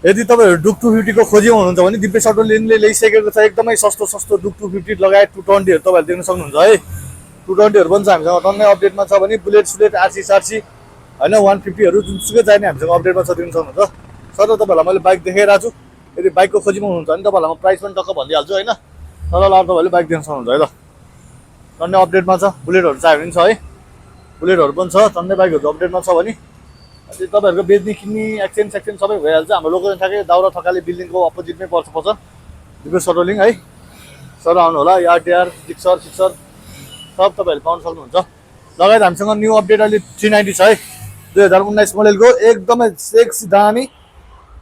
यदि तपाईँहरू डुक 250 को खोजी हुनुहुन्छ भने दिपेश अटो लिङ्कले ल्याइसकेको छ एकदमै सस्तो सस्तो डुक 250 लगायत 220हरू तपाईँहरूले देख्न सक्नुहुन्छ है। 220हरू पनि छ हामीसँग टन्नै अपडेटमा छ भने बुलेट सुलेट आरसी सारसी होइन 150हरू जुनसुकै चाहिने हामीसँग अपडेटमा छ देख्न सक्नुहुन्छ। सर तपाईँहरूलाई मैले बाइक देखाइरहेको छु। यदि बाइकको खोजीमा हुनुहुन्छ भने तपाईँहरूलाई म प्राइस पनि टक्क भनिदिइहाल्छु होइन। तर तपाईँहरूले बाइक देख्न सक्नुहुन्छ है ल। टन्नै अपडेटमा छ। बुलेटहरू चाहियो भने पनि छ है, बुलेटहरू पनि छ। टन्नै बाइकहरू अपडेटमा छ भने तपाईँहरूको बेच्ने किन्ने एक्सचेन्ज सेक्सचेन्ज सबै भइहाल्छ। हाम्रो लोकेसन ठ्याक्कै दाउरा थकाली बिल्डिङको अपोजिटमै पर्छ दिपेश अटो लिङ्क है। सर आउनु होला। यार जिक्सर सिक्सर सब तपाईँहरूले पाउन सक्नुहुन्छ। लगायत हामीसँग न्यू अपडेट अहिले 390 छ है, 2019 मोडलको एकदमै सेक्सी दामी।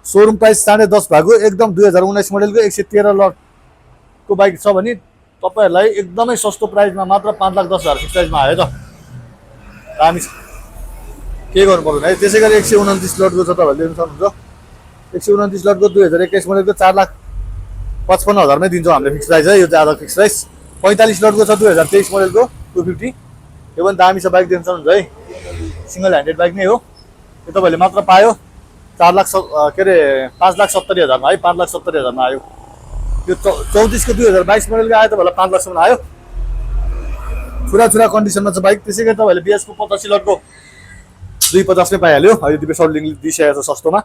सोरुम प्राइस 10.5 भएको एकदम 2019 मोडलको 113 लटको बाइक छ भने तपाईँहरूलाई एकदमै सस्तो प्राइसमा मात्र 5,10,000 फिक्स प्राइसमा आयो त। दामी छ, के गर्नु पर्दैन है। त्यसै गरी 129 लटको छ तपाईँहरूले देख्न सक्नुहुन्छ। 129 लटको 2021 मोडलको 4,55,000मै दिन्छौँ हामीले फिक्स प्राइस है। यो चाहिँ आधा फिक्स प्राइस। 45 लटको छ 2023 मोडलको 250, यो पनि दामी छ बाइक देख्न सक्नुहुन्छ है। सिङ्गल ह्यान्डेड बाइक नै हो यो। तपाईँहरूले मात्र पायो 5,70,000मा है। 5,70,000मा आयो यो। 34 को 2022 मोडलको आयो तपाईँलाई 5 लाखसम्म आयो। छुरा कन्डिसनमा छ बाइक। त्यसै गरी तपाईँहरूले बिएसको 85 लटको 250मै पाइहाल्यो। अहिले दिपेश अटो लिङ्कले दिइसकेको छ सस्तोमा।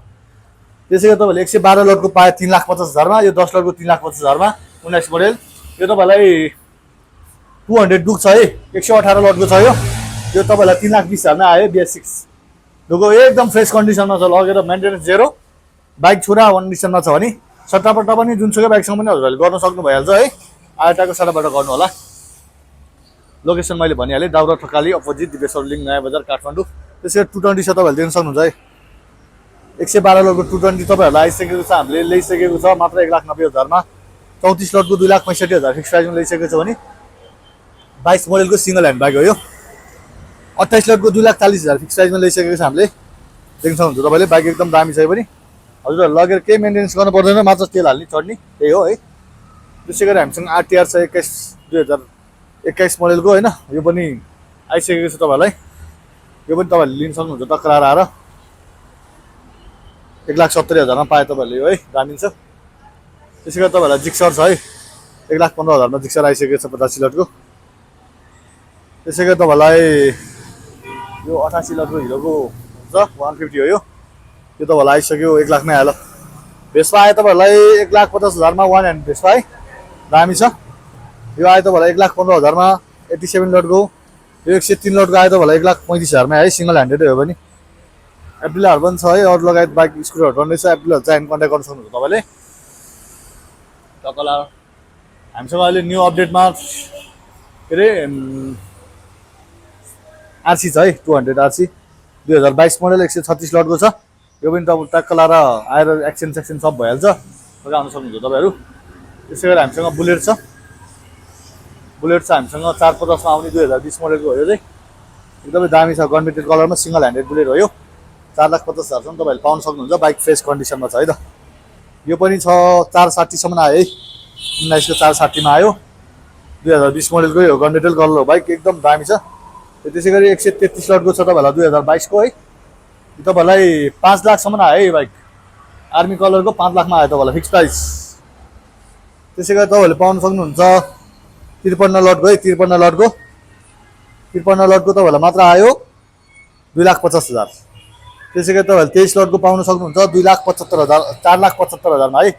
त्यसै गरी तपाईँहरूले 112 लटको पायो 3,50,000मा। यो 10 लटको 3,50,000मा 19 मोडल। यो तपाईँलाई 200 डुक छ है। 118 लटको छ यो। यो तपाईँलाई 3,20,000मै आयो। BS6 डुको एकदम फ्रेस कन्डिसनमा छ। लगेर मेन्टेनेन्स जेरो बाइक छुरा कन्डिसनमा छ भने सट्टापट्टा पनि जुनसुकै बाइकसँग पनि हजुरहरूले गर्न सक्नु भइहाल्छ है। आयटाको सट्टापट्टा गर्नु होला। लोकेसन मैले भनिहालेँ, दाउरा Thakali opposite Dipesh auto link नयाँ बजार काठमाडौँ। त्यसै गरी 220 छ तपाईँहरूले देख्न सक्नुहुन्छ है। 112 लटको 220 तपाईँहरूलाई आइसकेको छ। हामीले ल्याइसकेको छ मात्र 1,90,000मा। 34 लटको 2,65,000 फिक्स प्राइसमा ल्याइसकेको छ भने 22 मोडलको सिङ्गल ह्यान्ड बाइक हो यो। 28 लटको 2,40,000 फिक्स प्राइसमा ल्याइसकेको छ हामीले देख्न सक्नुहुन्छ तपाईँले। बाइक एकदम दामी छ पनि। हजुरहरू लगेर केही मेन्टेनेन्स गर्नु पर्दैन, मात्र तेल हाल्ने चढ्ने त्यही हो है। त्यसै गरी हामीसँग RTR छ 2021 मोडलको होइन। यो पनि आइसकेको छ तपाईँलाई। यो पनि तपाईँहरूले लिन सक्नुहुन्छ टक्कर आएर 1,70,000मा पायो तपाईँहरूले यो है। दामी छ। त्यसै गरी तपाईँहरूलाई जिक्सर छ है। 1,15,000मा जिक्सर आइसकेको छ 85 लटको। त्यसै गरी तपाईँलाई यो 88 लटको हिरोको हुन्छ 150 हो यो। यो तपाईँलाई आइसक्यो 1 लाखमै आयो। भेस्पा आयो तपाईँहरूलाई 1,50,000मा 1 ह्यान्ड भेस्पा है। दामी छ। यो आयो तपाईँलाई 1,15,000मा 87 लटको। यो 103 लटको आयो तपाईँलाई 1,35,000मा है। सिङ्गल ह्यान्डेडै हो भने। एप्रिलहरू पनि छ है। अरू लगायत बाइक स्कुटरहरू टन्नै छ। एप्रिलहरू चाहिँ कन्ट्याक्ट गर्न सक्नुहुन्छ तपाईँले। टक्कला हामीसँग अहिले न्यू अपडेटमा के अरे आरसी छ है। 200 आरसी 2022 मोडल 136 लटको छ। यो पनि तपाईँ टक्क लाएर आएर एक्सचेन्ज सेक्सन सब भइहाल्छ। लगाउन सक्नुहुन्छ तपाईँहरू। त्यसै गरी हामीसँग बुलेट छ। बुलेट छ हामीसँग 450मा आउने 2020 मोडलको हो यो चाहिँ। एकदमै दामी छ। गनमेटेड कलरमा सिङ्गल ह्यान्डेड बुलेट हो यो। 4,50,000सम्म तपाईँहरूले पाउन सक्नुहुन्छ। बाइक फ्रेस कन्डिसनमा छ है त। यो पनि छ 460सम्म आयो है। 19 को 460मा आयो। 2020 मोडलको हो। गनमेटेड कलर हो बाइक एकदम दामी छ। त्यसै गरी 133 लटको छ तपाईँहरूलाई 2022 को है। यो तपाईँलाई 5 लाखसम्म आयो है यो बाइक। आर्मी कलरको 5 लाखमा आयो तपाईँलाई फिक्स प्राइस। त्यसै गरी तपाईँहरूले पाउन सक्नुहुन्छ 53 लटको है। 53 लटको तपाईँहरूलाई मात्र आयो 2,50,000। त्यसै गरी तपाईँहरूले 23 लटको पाउन सक्नुहुन्छ 2,75,000 4,75,000मा है।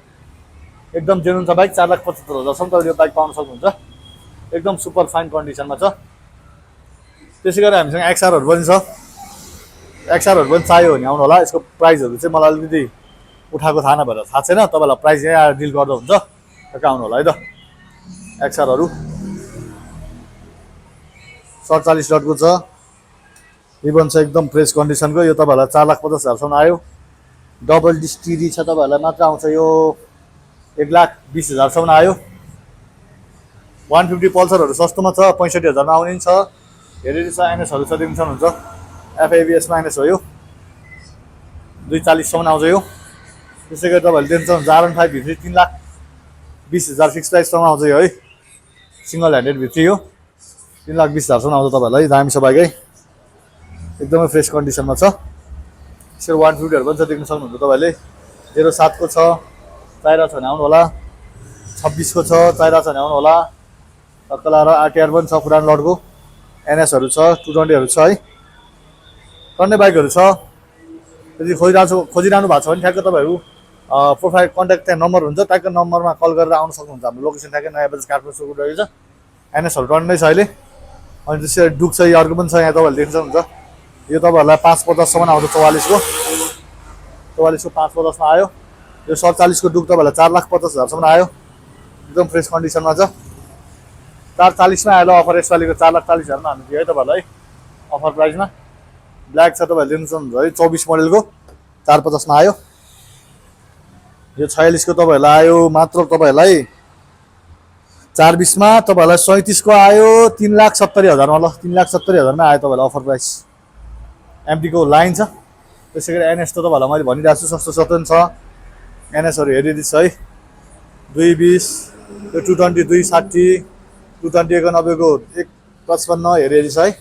एकदम जेनुन छ बाइक। 4,75,000सम्म तपाईँले यो बाइक पाउन सक्नुहुन्छ। एकदम सुपर फाइन कन्डिसनमा छ। त्यसै गरी हामीसँग एक्सआरहरू पनि छ। एक्सआरहरू पनि चाहियो भने आउनु होला। यसको प्राइसहरू चाहिँ मलाई अलिकति उठाएको थाहा नभएर थाहा छैन। तपाईँलाई प्राइस यहीँ आएर डिल गर्दा हुन्छ। टक्क आउनु होला है त। एक्सआरहरू 47 लटको छ। रिबन छ एकदम फ्रेस कन्डिसनको। यो तपाईँहरूलाई 4,50,000सम्म आयो। डबल डिस्टिरी छ तपाईँहरूलाई मात्र आउँछ यो 1,20,000सम्म आयो। 150 पल्सरहरू सस्तोमा छ 65,000मा आउने छ। हेरेर छ एनएसहरू छ देख्न सक्नुहुन्छ। FABS माइनस हो यो 240सम्म आउँछ यो। त्यसै गरी तपाईँहरूले देख्न सक्नुहुन्छ R15 भित्री 3,20,000 फिक्स प्राइससम्म आउँछ यो है। सिङ्गल ह्यान्डेड भित्री हो। 3,20,000सम्म आउँछ तपाईँहरूलाई। दामी छ बाइक है। एकदमै फ्रेस कन्डिसनमा छ। त्यसरी 150हरू पनि छ देख्न सक्नुहुन्छ तपाईँहरूले। 07 को छ चाहिरहेको छ भने आउनु होला। 26 को छ चाहिरहेको छ भने आउनु होला। टक्क लाएर आरटीआर पनि छ पुरानो लटको। एनएसहरू छ 220हरू छ है। टन्ने बाइकहरू छ। यदि खोजिरहनु भएको छ भने ठ्याक्क तपाईँहरू प्रोफाइल कन्ट्याक्ट त्यहाँ नम्बर हुन्छ, ट्याक्क नम्बरमा कल गरेर आउन सक्नुहुन्छ। हाम्रो लोकेसन ठ्याक्कै नयाँ बजार काठमाडौँ सुरु रहेछ। एनएसहरू टन्नै छ अहिले। अनि त्यसरी डुक छ, यो अर्को पनि छ यहाँ तपाईँहरूले देख्न सक्नुहुन्छ। यो तपाईँहरूलाई 550सम्म आउँछ। 44 को 550मा आयो। यो 47 को डुक तपाईँहरूलाई 4,50,000सम्म आयो। एकदम फ्रेस कन्डिसनमा छ। 440मा आयो अफर यसपालिको 4,40,000मा हामी दियो है तपाईँहरूलाई अफर प्राइसमा। ब्ल्याक छ तपाईँहरूले देख्न सक्नुहुन्छ है। 24 मोडलको 450मा आयो। यो 46 को तपाईँहरूलाई आयो मात्र तपाईँहरूलाई 420मा। तपाईँहरूलाई 37 को आयो 3,70,000मा। ल 3,70,000मा आयो तपाईँलाई अफर प्राइस। एमडीको लाइन छ। त्यसै गरी एनएस त तपाईँहरूलाई मैले भनिरहेको छु सस्तो सस्तो छ। एनएसहरू हेरिदिएको छ है। 220 यो 220 260 220 91 को 155 हेरिदिएको छ है।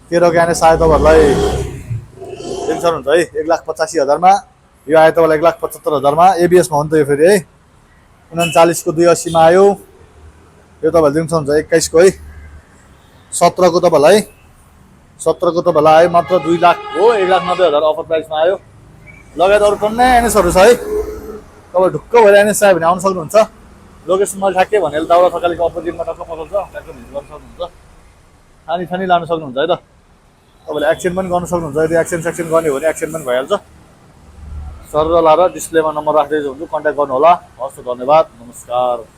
13 को एनएस आयो तपाईँहरूलाई देख्न सक्नुहुन्छ है 1,85,000मा। यो आयो तपाईँलाई 1,75,000मा। एबिएसमा हो नि त यो फेरि है। 39 को 280मा आयो। यो तपाईँहरूले देख्न सक्नुहुन्छ 21 को है। 17 को तपाईँलाई आयो मात्र 2 लाख हो। 1,90,000 अफर प्राइसमा आयो। लगायत अरू टन्नै एनएसहरू छ है। तपाईँ ढुक्क भएर एनएस आयो भने आउन सक्नुहुन्छ। लोकेसन मैले ठ्याक्कै भनेर दाउरा थकालीको अपोजिटमा टक्क पठाउँछ। ट्याक्क भिजिट गर्न सक्नुहुन्छ। खानी लान सक्नुहुन्छ है त। तपाईँले एक्सचेन्ज पनि गर्न सक्नुहुन्छ। यदि एक्सचेन्ज गर्ने हो भने एक्सचेन्ज पनि भइहाल्छ। सर लाएर डिस्प्लेमा नम्बर राखिदिएको हुन्छु, कन्ट्याक्ट गर्नु होला। हस्, धन्यवाद, नमस्कार।